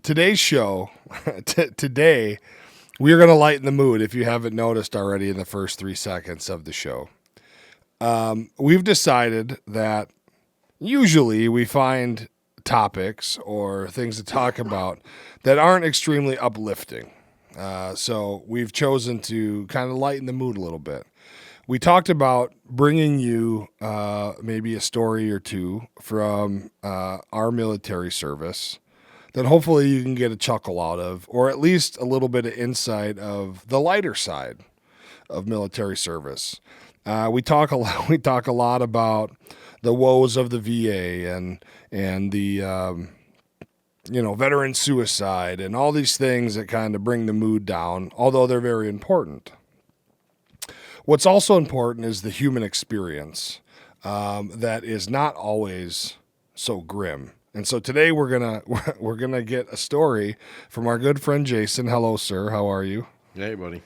today's show, today, we're going to lighten the mood if you haven't noticed already in the first 3 seconds of the show. We've decided that usually we find topics or things to talk about that aren't extremely uplifting. So we've chosen to kind of lighten the mood a little bit. We talked about bringing you maybe a story or two from our military service that hopefully you can get a chuckle out of, or at least a little bit of insight of the lighter side of military service. We talk a lot. We talk a lot about the woes of the VA and the veteran suicide and all these things that kind of bring the mood down, although they're very important. What's also important is the human experience that is not always so grim. And so today we're gonna get a story from our good friend Jason. Hello, sir. How are you? Hey, buddy.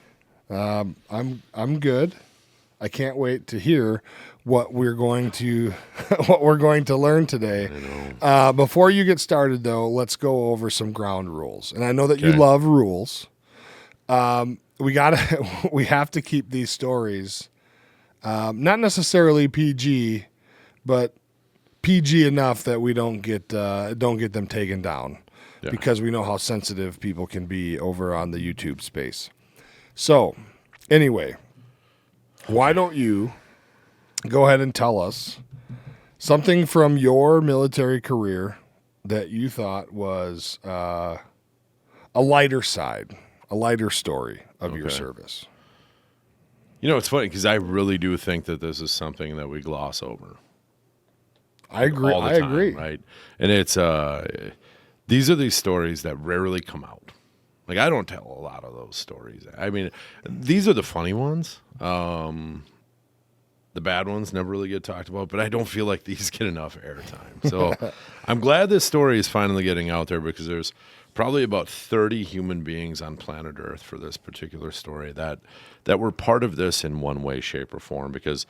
I'm good. I can't wait to hear what we're going to learn today. Before you get started, though, let's go over some ground rules. And I know that you love rules. We have to keep these stories not necessarily PG, but PG enough that we don't get them taken down, because we know how sensitive people can be over on the YouTube space. So, anyway, why don't you go ahead and tell us something from your military career that you thought was a lighter side, a lighter story of your service? You know, it's funny because I really do think that this is something that we gloss over. I agree. All the time, agree. Right? And it's these are these stories that rarely come out. Like, I don't tell a lot of those stories. I mean, these are the funny ones. The bad ones never really get talked about, but I don't feel like these get enough airtime. So I'm glad this story is finally getting out there, because there's probably about 30 human beings on planet Earth for this particular story that were part of this in one way, shape, or form. Because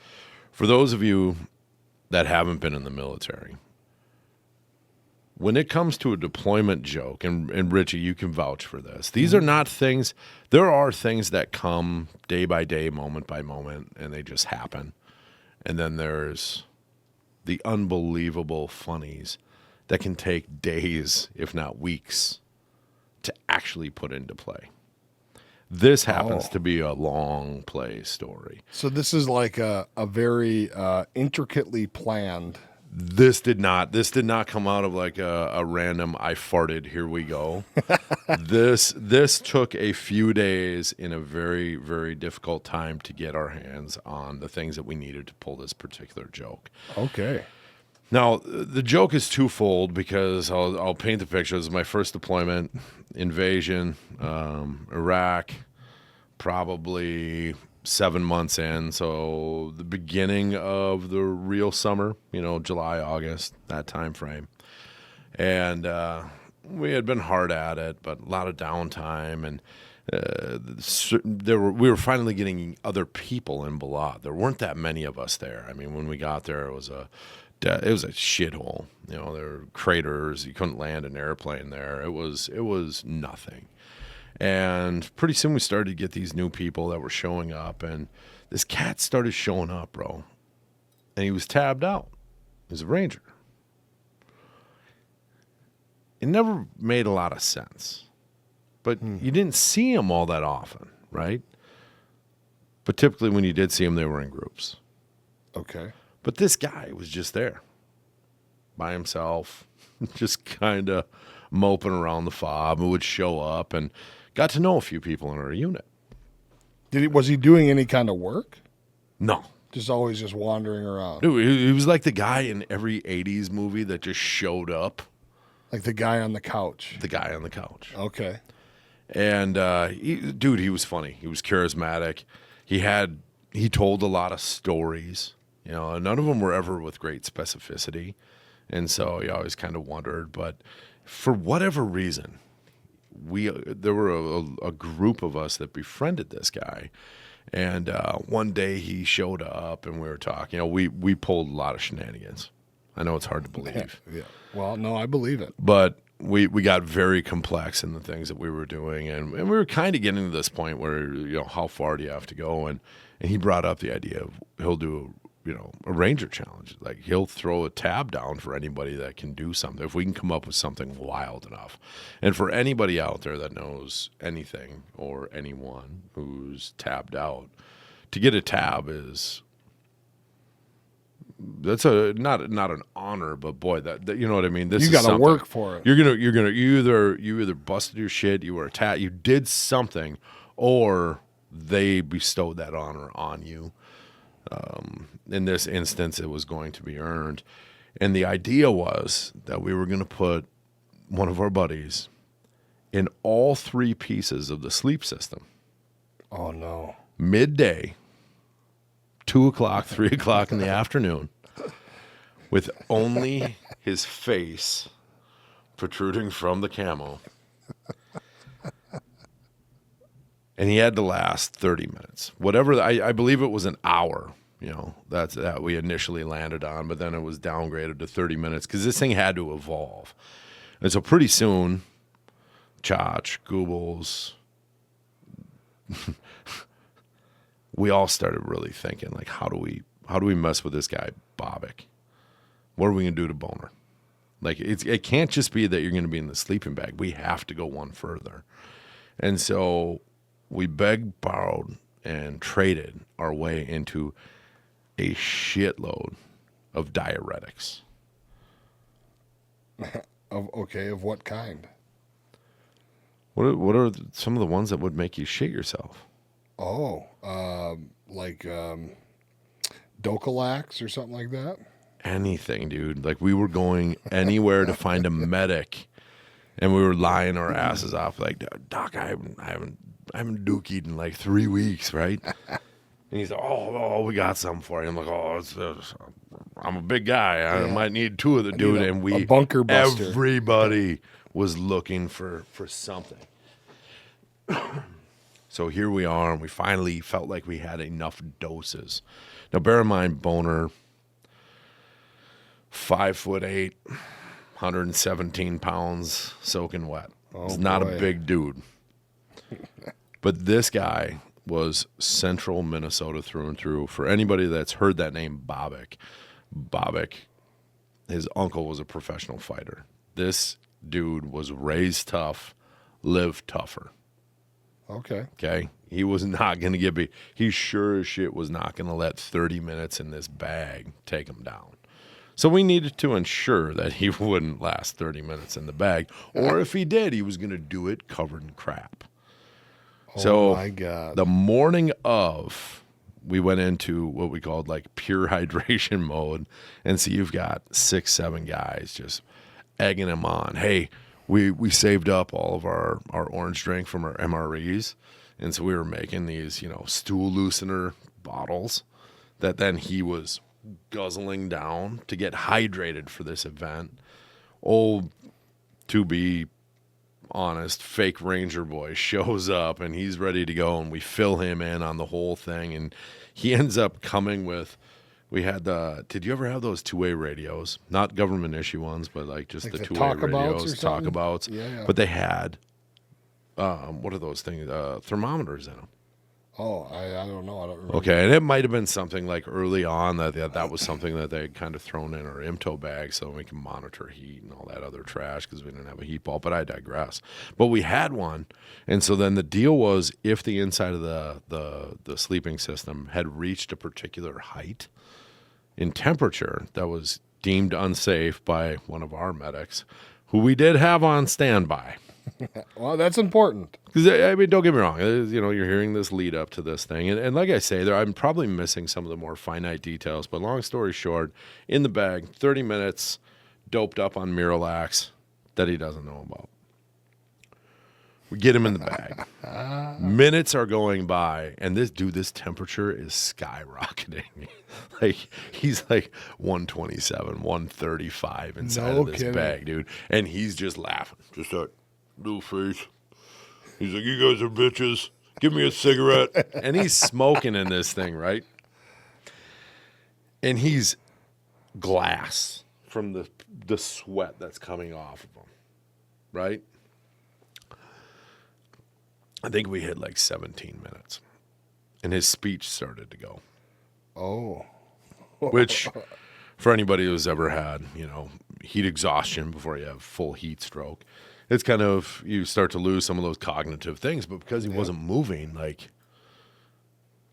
for those of you that haven't been in the military, when it comes to a deployment joke, and Richie, you can vouch for this, these are not things, there are things that come day by day, moment by moment, and they just happen. And then there's the unbelievable funnies that can take days, if not weeks, to actually put into play. This happens to be a long play story. So this is like a very intricately planned. This did not come out of like a random "I farted, here we go." This took a few days in a very, very difficult time to get our hands on the things that we needed to pull this particular joke. Okay. Now, the joke is twofold, because I'll paint the picture. This is my first deployment, invasion, Iraq, probably 7 months in. So the beginning of the real summer, July, August, that time frame. And we had been hard at it, but a lot of downtime. And we were finally getting other people in Balad. There weren't that many of us there. I mean, when we got there, it was a shithole. There were craters. You couldn't land an airplane there. It was nothing. And pretty soon we started to get these new people that were showing up, and this cat started showing up, bro. And he was tabbed out. He was a ranger. It never made a lot of sense. But you didn't see him all that often, right? But typically when you did see him, they were in groups. Okay. But this guy was just there by himself, just kind of moping around the fob, and would show up, and got to know a few people in our unit. Was he doing any kind of work? No. Just always just wandering around. Dude, he was like the guy in every 80s movie that just showed up. Like the guy on the couch. The guy on the couch. Okay. And he was funny. He was charismatic. He told a lot of stories. None of them were ever with great specificity. And so you always kind of wondered. But for whatever reason, there were a group of us that befriended this guy. And one day he showed up and we were talking. We pulled a lot of shenanigans. I know it's hard to believe. Yeah. Well, no, I believe it. But we got very complex in the things that we were doing, and we were kind of getting to this point where, how far do you have to go? And he brought up the idea of he'll do a ranger challenge. Like, he'll throw a tab down for anybody that can do something, if we can come up with something wild enough. And for anybody out there that knows anything or anyone who's tabbed out, to get a tab that's not an honor, but boy, that you know what I mean. This You got to work for it. You either busted your shit, you were attacked, you did something, or they bestowed that honor on you. In this instance, it was going to be earned, and the idea was that we were going to put one of our buddies in all 3 pieces of the sleep system. Oh no! Midday, 2 o'clock, 3 o'clock in the afternoon, with only his face protruding from the camo. And he had to last 30 minutes. Whatever, I believe it was an hour, that we initially landed on, but then it was downgraded to 30 minutes because this thing had to evolve. And so pretty soon, Chach, Goobles, we all started really thinking, like, how do we mess with this guy, Bobbick? What are we going to do to Boner? Like, it can't just be that you're going to be in the sleeping bag. We have to go one further. And so we begged, borrowed, and traded our way into a shitload of diuretics. Of what kind? What are some of the ones that would make you shit yourself? Oh, like Docalax or something like that? Anything, dude. Like, we were going anywhere to find a medic, and we were lying our asses off. Like, Doc, I haven't dookied in like 3 weeks, right? And he's like, oh, we got something for you. I'm like, I'm a big guy. I might need 2 of the dude. And a bunker buster. Everybody was looking for something. So here we are, and we finally felt like we had enough doses. Now, bear in mind, Boner, 5'8", 117 pounds, soaking wet. He's not a big dude. But this guy was central Minnesota through and through. For anybody that's heard that name, Bobbick, his uncle was a professional fighter. This dude was raised tough, lived tougher. Okay. He was not going to get beat. He sure as shit was not going to let 30 minutes in this bag take him down. So we needed to ensure that he wouldn't last 30 minutes in the bag. Or if he did, he was going to do it covered in crap. Oh, my God. The morning of, we went into what we called like pure hydration mode. And so you've got 6, 7 guys just egging him on. Hey, we saved up all of our orange drink from our MREs. And so we were making these, stool loosener bottles that then he was guzzling down to get hydrated for this event. To be honest, fake Ranger boy shows up and he's ready to go, and we fill him in on the whole thing, and he ends up coming with, we had did you ever have those 2-way radios? Not government issue ones, but like just like the 2-way radios, talkabouts. Yeah. But they had, what are those things? Thermometers in them. Oh, I don't know. I don't remember. Okay, and it might have been something like early on that was something that they had kind of thrown in our IMTO bag so we can monitor heat and all that other trash because we didn't have a heat ball, but I digress. But we had one, and so then the deal was if the inside of the sleeping system had reached a particular height in temperature that was deemed unsafe by one of our medics, who we did have on standby. Well, that's important. Because, I mean, don't get me wrong. You're hearing this lead up to this thing. And like I say, I'm probably missing some of the more finite details. But long story short, in the bag, 30 minutes, doped up on Miralax that he doesn't know about. We get him in the bag. Minutes are going by, and this temperature is skyrocketing. Like, he's like 127, 135 inside of this bag, dude. And he's just laughing. Just that little face. He's like, you guys are bitches. Give me a cigarette. And he's smoking in this thing, right? And he's glass from the sweat that's coming off of him. right? I think we hit like 17 minutes. And his speech started to go. Oh. Which, for anybody who's ever had, heat exhaustion before you have full heat stroke, it's kind of, you start to lose some of those cognitive things. But because he wasn't moving, like,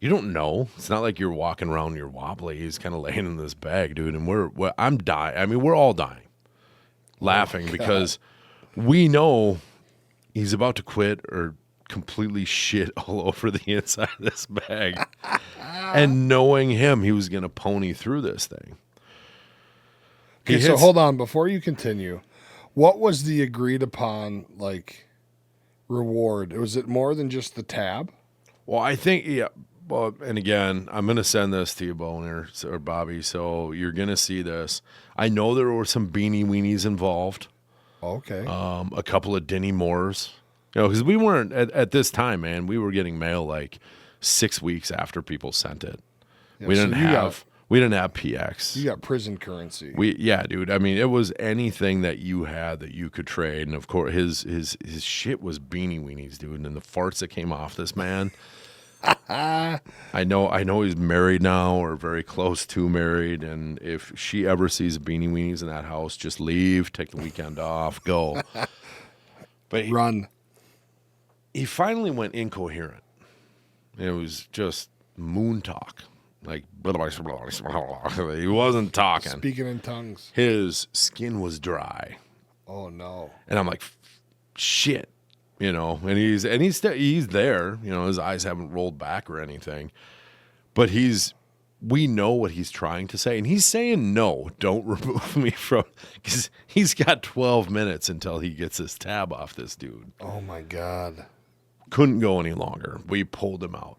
you don't know. It's not like you're walking around, you're wobbly. He's kind of laying in this bag, dude. And I'm dying. I mean, we're all dying, laughing because we know he's about to quit or completely shit all over the inside of this bag. And knowing him, he was going to pony through this thing. Okay, so hold on. Before you continue, what was the agreed upon, reward? Was it more than just the tab? Well, I think, yeah. Well, and again, I'm going to send this to you, Boner or Bobby, so you're going to see this. I know there were some beanie weenies involved. Okay. A couple of Denny Moores. Because we weren't, at this time, man, we were getting mail like 6 weeks after people sent it. Yeah, we didn't have PX. You got prison currency. Yeah, dude. I mean, it was anything that you had that you could trade. And, of course, his shit was beanie weenies, dude. And the farts that came off this man. I know he's married now or very close to married, and if she ever sees beanie weenies in that house, just leave, take the weekend off, go. But Run. He finally went incoherent. It was just moon talk. Like, he wasn't talking. Speaking in tongues. His skin was dry. Oh, no. And I'm like, shit. And he's there. His eyes haven't rolled back or anything, but we know what he's trying to say, and he's saying no. Don't remove me from, because he's got 12 minutes until he gets his tab off this dude. Oh my God! Couldn't go any longer. We pulled him out.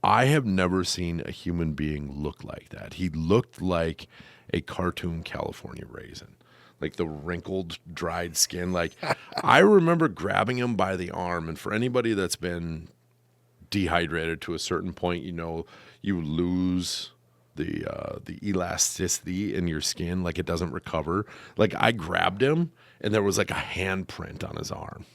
I have never seen a human being look like that. He looked like a cartoon California raisin. Like the wrinkled, dried skin. Like, I remember grabbing him by the arm, and for anybody that's been dehydrated to a certain point, you lose the elasticity in your skin. Like, it doesn't recover. Like, I grabbed him, and there was like a handprint on his arm.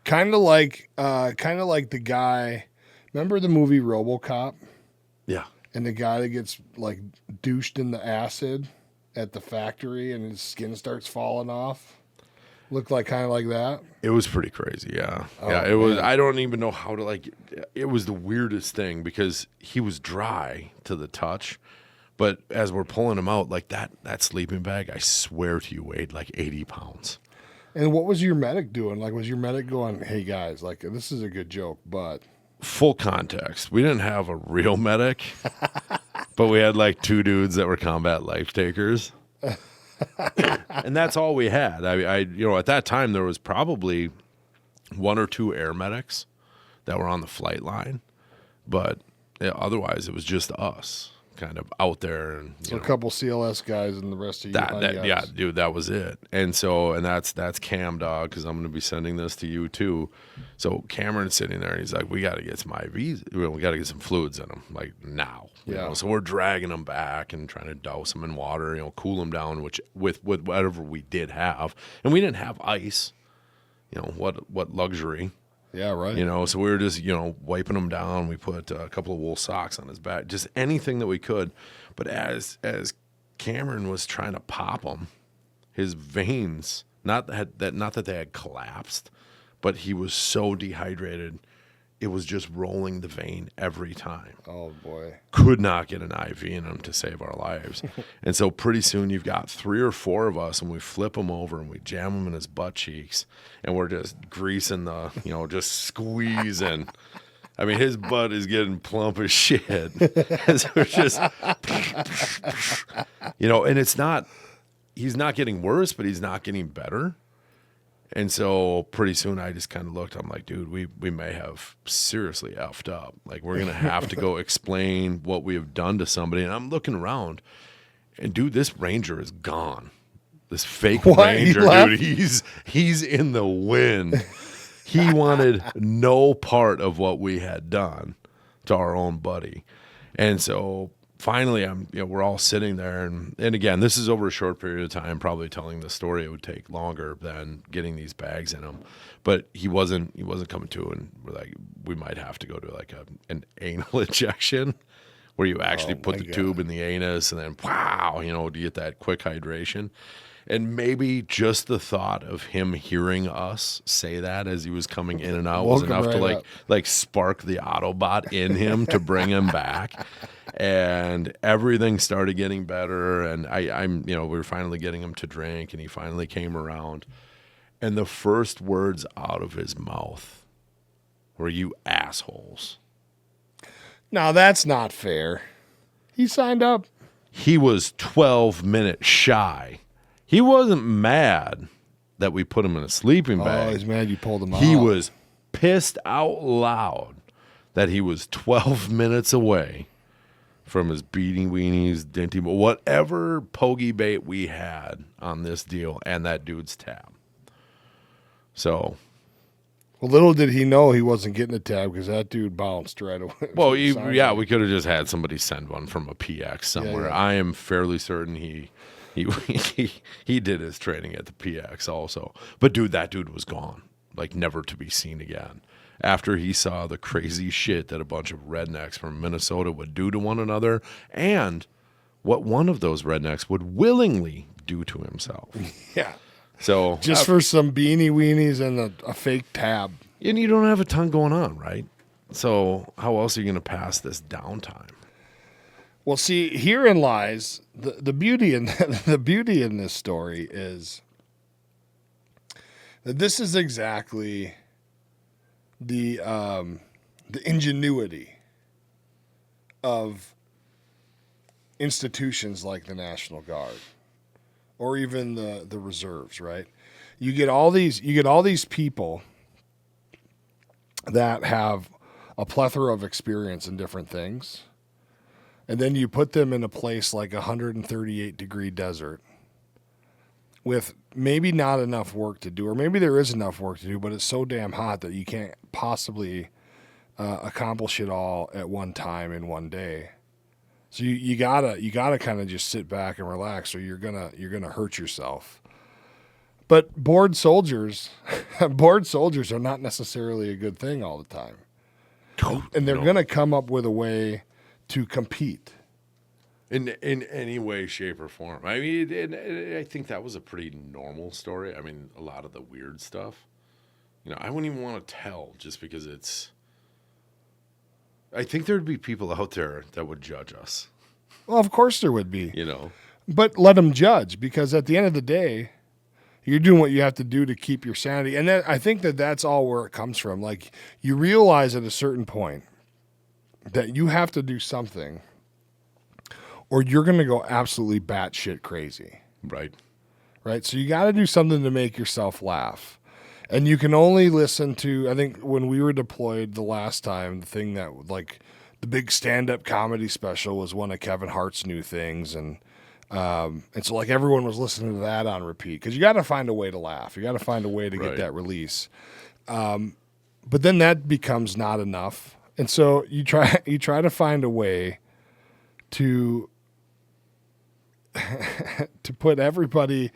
Kind of like the guy. Remember the movie RoboCop? Yeah. And the guy that gets douched in the acid at the factory and his skin starts falling off. Looked kind of like that. It was pretty crazy, yeah. Oh, yeah, it was. Man. I don't even know how to it was the weirdest thing because he was dry to the touch, but as we're pulling him out, that sleeping bag, I swear to you, weighed 80 pounds. And what was your medic doing? Was your medic going, "Hey guys, this is a good joke, but..." Full context. We didn't have a real medic, but we had 2 dudes that were combat life takers. And that's all we had. I at that time there was probably 1 or 2 air medics that were on the flight line, but otherwise it was just us kind of out there. And so a couple CLS guys and the rest of you. Yeah, dude, that was it. And that's Cam, dog, because I'm going to be sending this to you too. So Cameron's sitting there and he's like, we got to get some IVs. We got to get some fluids in them now. Yeah. So we're dragging them back and trying to douse them in water, cool them down, which with whatever we did have. And we didn't have ice. What luxury. Yeah, right. So we were just, wiping him down. We put a couple of wool socks on his back, just anything that we could. But as Cameron was trying to pop him, his veins, not that they had collapsed, but he was so dehydrated, it was just rolling the vein every time. Oh, boy. Could not get an IV in him to save our lives. And so pretty soon you've got 3 or 4 of us, and we flip him over, and we jam him in his butt cheeks, and we're just greasing just squeezing. I mean, his butt is getting plump as shit. And so it's just, and it's not, he's not getting worse, but he's not getting better. And so pretty soon I just kind of looked, I'm like, dude, we may have seriously effed up. We're going to have to go explain what we have done to somebody. And I'm looking around, and dude, this ranger is gone. This fake ranger, dude, he's in the wind. He wanted no part of what we had done to our own buddy. And so finally, we're all sitting there, and again, this is over a short period of time. Probably telling the story, it would take longer than getting these bags in him. But he wasn't coming to, and we're like, we might have to go to like an anal injection, where you actually put the tube in the anus, and then wow, to get that quick hydration. And maybe just the thought of him hearing us say that as he was coming in and out was enough to like spark the Autobot in him to bring him back. And everything started getting better. And we were finally getting him to drink, and he finally came around. And the first words out of his mouth were, "You assholes." Now that's not fair. He signed up. He was 12 minutes shy. He wasn't mad that we put him in a sleeping bag. Oh, he's mad you pulled him out. He was pissed out loud that he was 12 minutes away from his beating weenies, dinty, whatever pogey bait we had on this deal and that dude's tab. So, well, little did he know he wasn't getting a tab, because that dude bounced right away. Well, we could have just had somebody send one from a PX somewhere. Yeah. I am fairly certain he did his training at the PX also. But dude, that dude was gone, like never to be seen again. After he saw the crazy shit that a bunch of rednecks from Minnesota would do to one another, and what one of those rednecks would willingly do to himself. Yeah. So just for some beanie weenies and a fake tab. And you don't have a ton going on, right? So how else are you going to pass this downtime? Well, see, herein lies the beauty in the beauty in this story is that this is exactly the ingenuity of institutions like the National Guard or even the reserves, right? You get all these people that have a plethora of experience in different things. And then you put them in a place like 138-degree desert with maybe not enough work to do, or maybe there is enough work to do, but it's so damn hot that you can't possibly accomplish it all at one time in one day. So you gotta kind of just sit back and relax, or you're gonna hurt yourself. But bored soldiers are not necessarily a good thing all the time, and they're gonna come up with a way to compete in any way, shape, or form. I mean, I think that was a pretty normal story. I mean, a lot of the weird stuff, I wouldn't even want to tell, just because it's. I think there'd be people out there that would judge us. Well, of course there would be. But let them judge, because at the end of the day, you're doing what you have to do to keep your sanity. And then I think that's all where it comes from. Like, you realize at a certain point that you have to do something, or you're going to go absolutely batshit crazy. Right. So you got to do something to make yourself laugh. And you can only listen to, I think when we were deployed the last time, the thing that, like, the big stand-up comedy special was one of Kevin Hart's new things. And so, like, everyone was listening to that on repeat, because you got to find a way to laugh. You got to find a way to get that release. But then that becomes not enough. And so you try to find a way to put everybody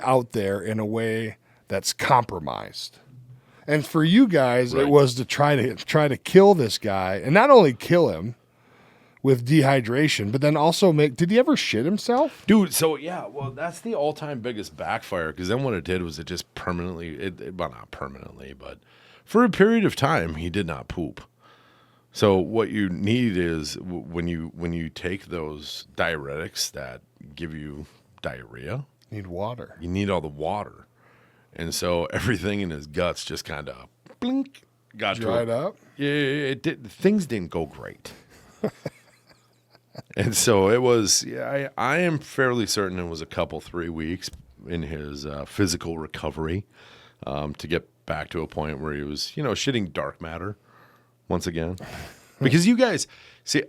out there in a way that's compromised. And for you guys, it was to try to kill this guy, and not only kill him with dehydration, but then also did he ever shit himself? Dude, so yeah, well, that's the all-time biggest backfire, because then what it did was it just permanently, well, not permanently, but for a period of time, he did not poop. So what you need is, when you take those diuretics that give you diarrhea, you need water. You need all the water. And so everything in his guts just kind of blink, got dried up. Yeah, things didn't go great. And so it was. Yeah, I am fairly certain it was a couple 3 weeks in his physical recovery to get back to a point where he was, shitting dark matter once again. Because you guys see.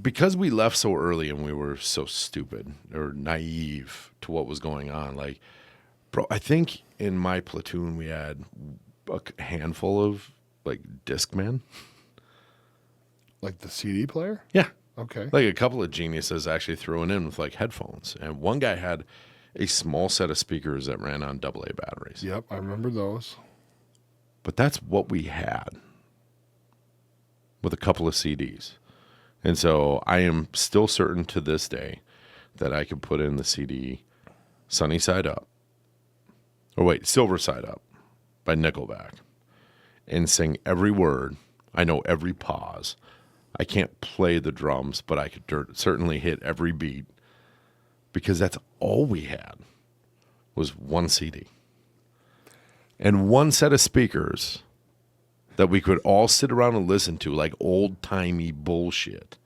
Because we left so early and we were so stupid or naive to what was going on, like. Bro, I think in my platoon we had a handful of, like, disc men. Like the CD player? Yeah. Okay. Like a couple of geniuses actually threw it in with like headphones. And one guy had a small set of speakers that ran on AA batteries. Yep, I remember those. But that's what we had with a couple of CDs. And so I am still certain to this day that I could put in the CD Sunny Side Up, or wait, Silver Side Up by Nickelback, and sing every word. I know every pause. I can't play the drums, but I could certainly hit every beat, because that's all we had was one CD and one set of speakers that we could all sit around and listen to like old-timey bullshit,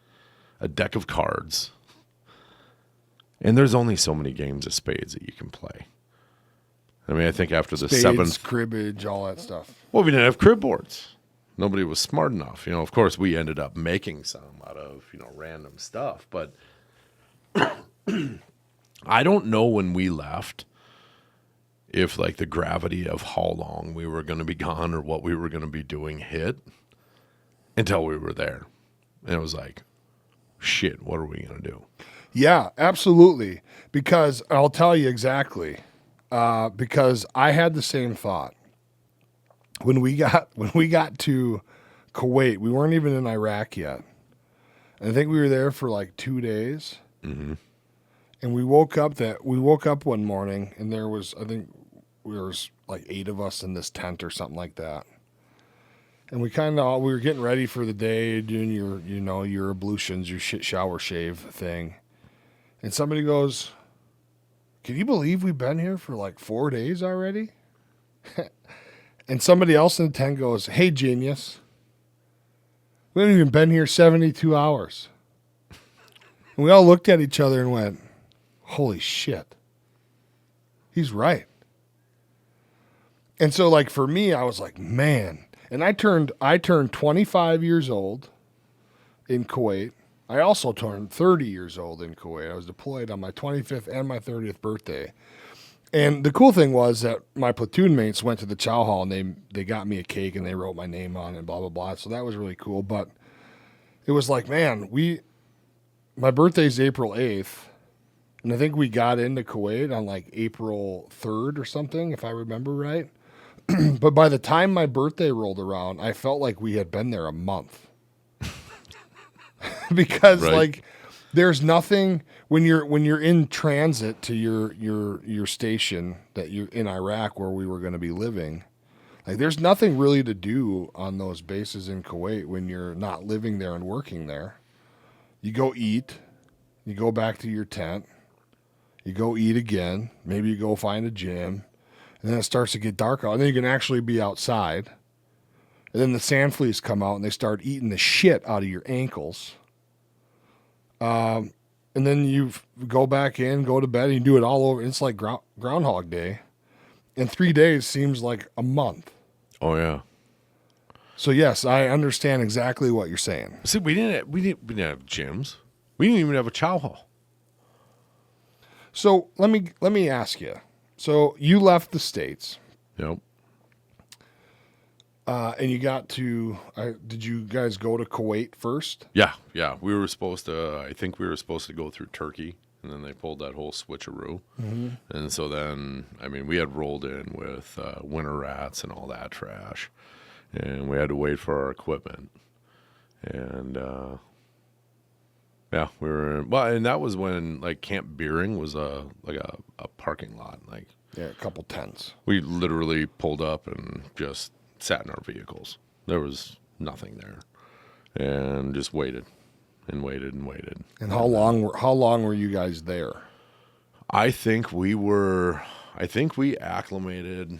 a deck of cards. And there's only so many games of spades that you can play. I mean, I think after the Spades, seventh... cribbage, all that stuff. Well, we didn't have crib boards. Nobody was smart enough. You know, of course, we ended up making some out of, random stuff. But I don't know when we left if, like, the gravity of how long we were going to be gone or what we were going to be doing hit until we were there. And it was like, shit, what are we going to do? Yeah, absolutely. Because I'll tell you exactly. Because I had the same thought. When we got to Kuwait, we weren't even in Iraq yet. And I think we were there for like 2 days. Mm-hmm. And we woke up one morning, and there was, I think there was like 8 of us in this tent or something like that. And we were getting ready for the day, doing your ablutions, your shit shower shave thing. And somebody goes, "Can you believe we've been here for like 4 days already?" And somebody else in the tent goes, "Hey, genius, we haven't even been here 72 hours. And we all looked at each other and went, holy shit. He's right. And so, like, for me, I was like, man. And I turned 25 years old in Kuwait. I also turned 30 years old in Kuwait. I was deployed on my 25th and my 30th birthday. And the cool thing was that my platoon mates went to the chow hall and they got me a cake and they wrote my name on it and blah, blah, blah. So that was really cool. But it was like, man, my birthday's April 8th. And I think we got into Kuwait on like April 3rd or something, if I remember right. But by the time my birthday rolled around, I felt like we had been there a month. Because right. Like there's nothing when you're in transit to your station that you're in Iraq where we were going to be living. Like there's nothing really to do on those bases in Kuwait when you're not living there and working there. You go eat, you go back to your tent, you go eat again, maybe you go find a gym, and then it starts to get dark out, and then you can actually be outside. And then the sand fleas come out and they start eating the shit out of your ankles. And then you go back in, go to bed, and you do it all over. It's like Groundhog Day. And 3 days seems like a month. Oh, yeah. So, yes, I understand exactly what you're saying. See, we didn't have gyms. We didn't even have a chow hall. So let me ask you. So you left the States. Yep. And you got to, did you guys go to Kuwait first? Yeah. We were supposed to, I think we were supposed to go through Turkey, and then they pulled that whole switcheroo. Mm-hmm. And so then, I mean, we had rolled in with winter rats and all that trash, and we had to wait for our equipment. And, yeah, we were, and that was when, like, Camp Beering was a parking lot. Like, yeah, a couple tents. We literally pulled up and just sat in our vehicles. There was nothing there, and just waited and waited and waited. And how long were you guys there? I think we acclimated.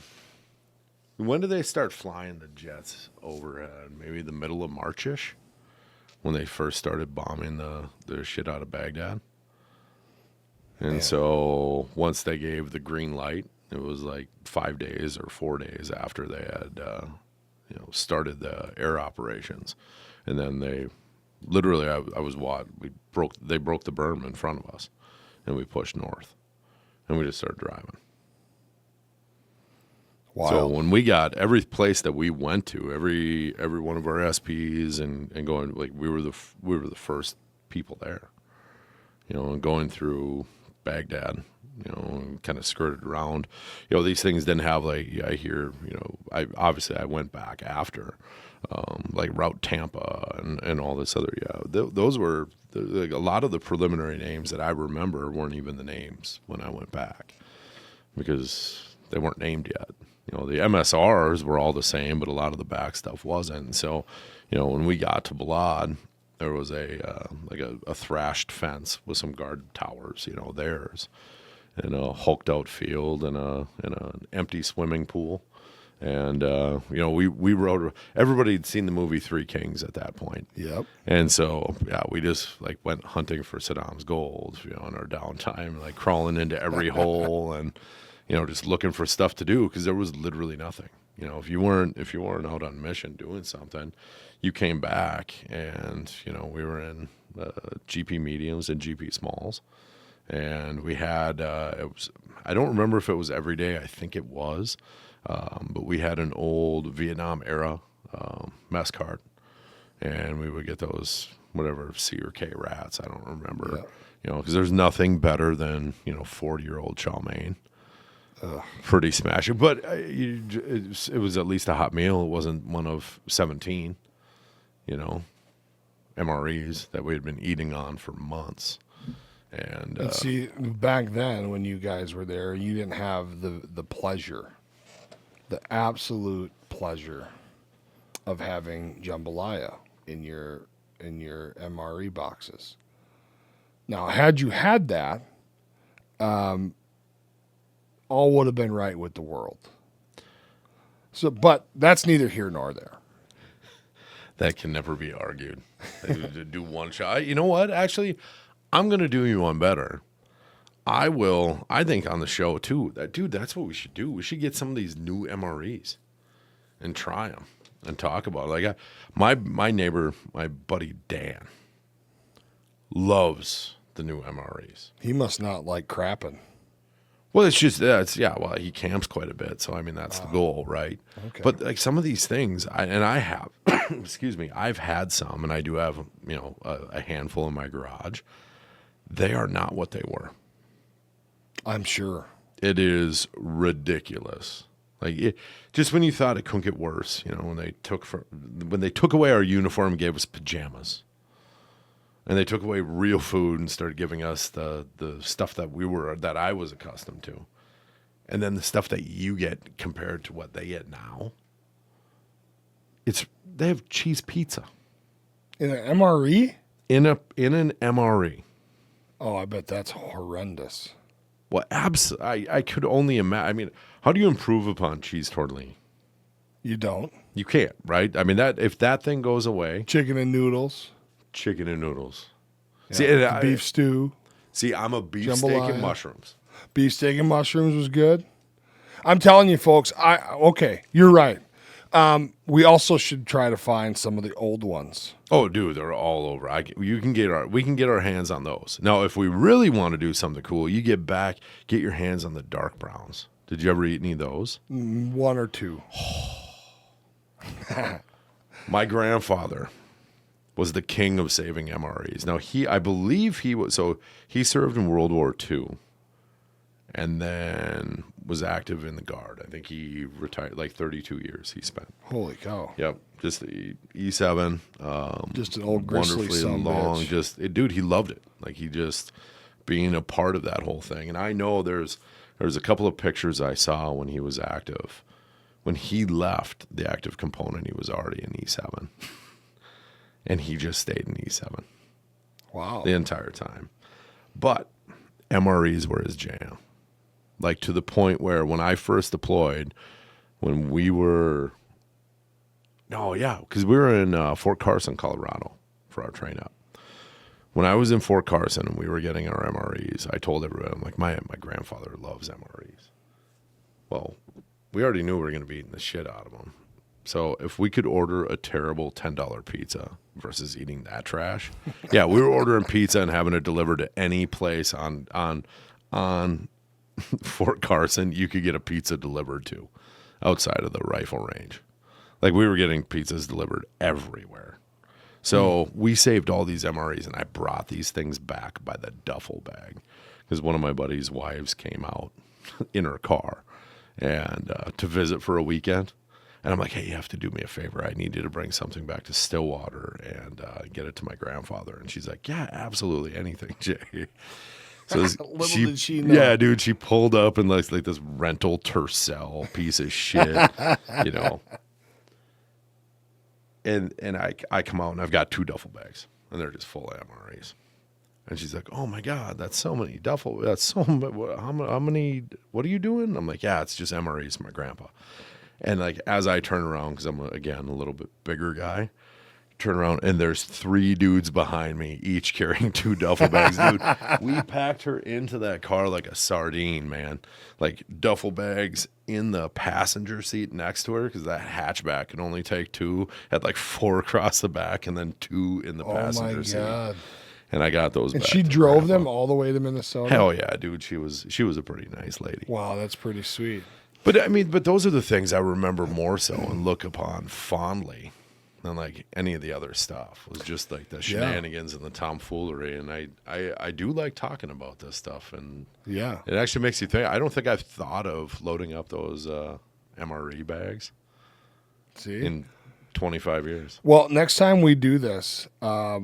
When did they start flying the jets overhead? Maybe the middle of March-ish, when they first started bombing the shit out of Baghdad. And so once they gave the green light, it was like 5 days or 4 days after they had, started the air operations, and then they literally, they broke the berm in front of us, and we pushed north, and we just started driving. Wow. So when we got every place that we went to, every one of our SPs and going, like, we were the first people there, and going through Baghdad, and kind of skirted around. These things didn't have, like, I hear, I went back after, like Route Tampa and all this other, those were like a lot of the preliminary names that I remember weren't even the names when I went back because they weren't named yet. The MSRs were all the same, but a lot of the back stuff wasn't. And so, when we got to Balad, there was a thrashed fence with some guard towers, theirs, and a hulked out field and an empty swimming pool. And, we rode, everybody had seen the movie Three Kings at that point. Yep. And so, we just like went hunting for Saddam's gold, in our downtime, like crawling into every hole and, just looking for stuff to do because there was literally nothing. If you weren't out on mission doing something, you came back and, we were in GP mediums and GP smalls. And we had, I don't remember if it was every day. I think it was. But we had an old Vietnam era mess cart. And we would get those, whatever, C or K rats. I don't remember. Yeah. Because there's nothing better than, 40-year-old chow mein. Pretty smashing. But it was at least a hot meal. It wasn't one of 17, MREs that we had been eating on for months. And see, back then when you guys were there, you didn't have the pleasure, the absolute pleasure of having jambalaya in your MRE boxes. Now, had you had that, all would have been right with the world. So, but that's neither here nor there. That can never be argued. To do one shot. You know what? Actually, I'm going to do you one better. I think on the show too, that's what we should do. We should get some of these new MREs and try them and talk about it. Like my neighbor, my buddy Dan, loves the new MREs. He must not like crapping. Well, it's just, well, he camps quite a bit. So, I mean, that's the goal, right? Okay. But like some of these things, I have, excuse me, I've had some and I do have, a handful in my garage. They are not what they were. I'm sure. It is ridiculous. Like just when you thought it couldn't get worse, when they took away our uniform and gave us pajamas, and they took away real food and started giving us the stuff that I was accustomed to, and then the stuff that you get compared to what they get now. They have cheese pizza In an MRE? in an MRE. Oh, I bet that's horrendous. Well, I could only imagine. I mean, how do you improve upon cheese tortellini? You don't. You can't, right? I mean, if that thing goes away, Chicken and noodles. chicken and noodles. Yeah. See, and Beef stew. See, I'm a beef steak Jambalaya. and mushrooms. Beef steak and mushrooms was good. I'm telling you, folks. Okay, you're right. We also should try to find some of the old ones. Oh, dude, they're all over. We can get our hands on those. Now, if we really want to do something cool, you get your hands on the dark browns. Did you ever eat any of those? One or two. My grandfather was the king of saving MREs. Now, I believe he served in World War II and then was active in the Guard. I think he retired, like 32 years he spent. Holy cow. Yep, just the E7. Just an old gristly wonderfully son long. bitch. Dude, he loved it. Like he just being a part of that whole thing. And I know there's a couple of pictures I saw when he was active. When he left the active component, he was already in E7. And he just stayed in E7. Wow. The entire time. But MREs were his jam. Like to the point where when I first deployed, when we were, because we were in Fort Carson, Colorado for our train up. When I was in Fort Carson and we were getting our MREs, I told everybody, I'm like, my grandfather loves MREs. Well, we already knew we were going to be eating the shit out of them. So if we could order a terrible $10 pizza versus eating that trash, we were ordering pizza and having it delivered to any place on Fort Carson you could get a pizza delivered to. outside of the rifle range. Like, we were getting pizzas delivered everywhere. So we saved all these MREs, and I brought these things back by the duffel bag because one of my buddy's wives came out in her car and to visit for a weekend. And I'm like, hey, you have to do me a favor. I need you to bring something back to Stillwater and get it to my grandfather. And she's like, yeah, absolutely, anything, Jay. So Did she know. Yeah, dude, she pulled up in like this rental Tercel piece of shit, you know. And I come out and I've got 2 duffel bags and they're just full of MREs. And she's like, oh my God, that's so many duffel. That's so how many, what are you doing? I'm like, yeah, it's just MREs for my grandpa. And like, as I turn around, because I'm, again, a little bit bigger guy, turn around and there's 3 dudes behind me, each carrying 2 duffel bags. Dude, we packed her into that car like a sardine, man. Like, duffel bags in the passenger seat next to her, because that hatchback can only take 2. Had like 4 across the back and then 2 in the passenger seat. Oh my God. And I got those. And back she drove them all the way to Minnesota? Hell yeah, dude. She was a pretty nice lady. Wow, that's pretty sweet. But I mean, those are the things I remember more so and look upon fondly than like any of the other stuff. It was just like the shenanigans and the tomfoolery. And I do like talking about this stuff. And yeah, it actually makes you think. I don't think I've thought of loading up those MRE bags in 25 years. Well, next time we do this, I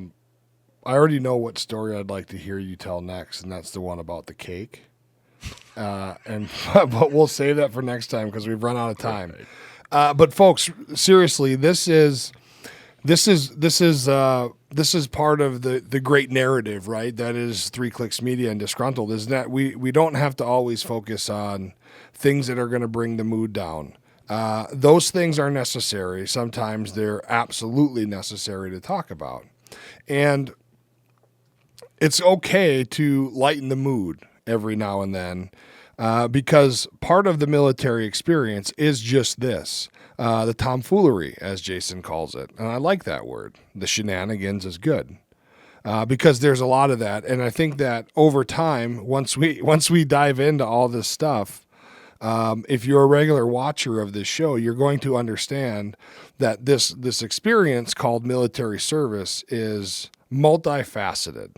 already know what story I'd like to hear you tell next, and that's the one about the cake. But we'll save that for next time because we've run out of time. Right. But folks, seriously, this is part of the great narrative, right? That is 3 Clicks Media and Disgruntled. Is that we don't have to always focus on things that are going to bring the mood down. Those things are necessary. Sometimes they're absolutely necessary to talk about, and it's okay to lighten the mood every now and then, because part of the military experience is just this, the tomfoolery, as Jason calls it. And I like that word. The shenanigans is good, because there's a lot of that. And I think that over time, once we dive into all this stuff, if you're a regular watcher of this show, you're going to understand that this experience called military service is multifaceted.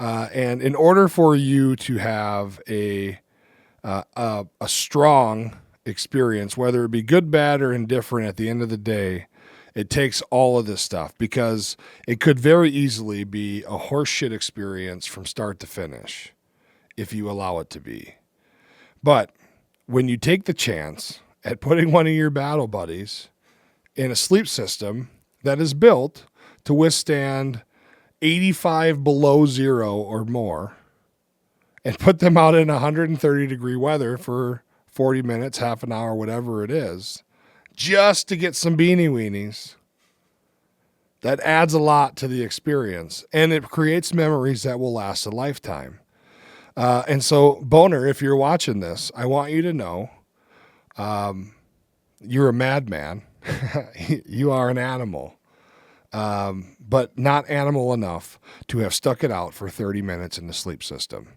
And in order for you to have a strong experience, whether it be good, bad, or indifferent, at the end of the day, it takes all of this stuff, because it could very easily be a horseshit experience from start to finish if you allow it to be. But when you take the chance at putting one of your battle buddies in a sleep system that is built to withstand 85 below zero or more, and put them out in 130-degree weather for 40 minutes, half an hour, whatever it is, just to get some beanie weenies, that adds a lot to the experience, and it creates memories that will last a lifetime. And so, Boner, if you're watching this, I want you to know you're a madman. You are an animal. But not animal enough to have stuck it out for 30 minutes in the sleep system.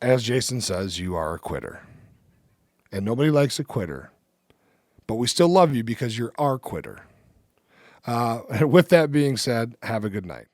As Jason says, you are a quitter. And nobody likes a quitter. But we still love you because you're our quitter. With that being said, have a good night.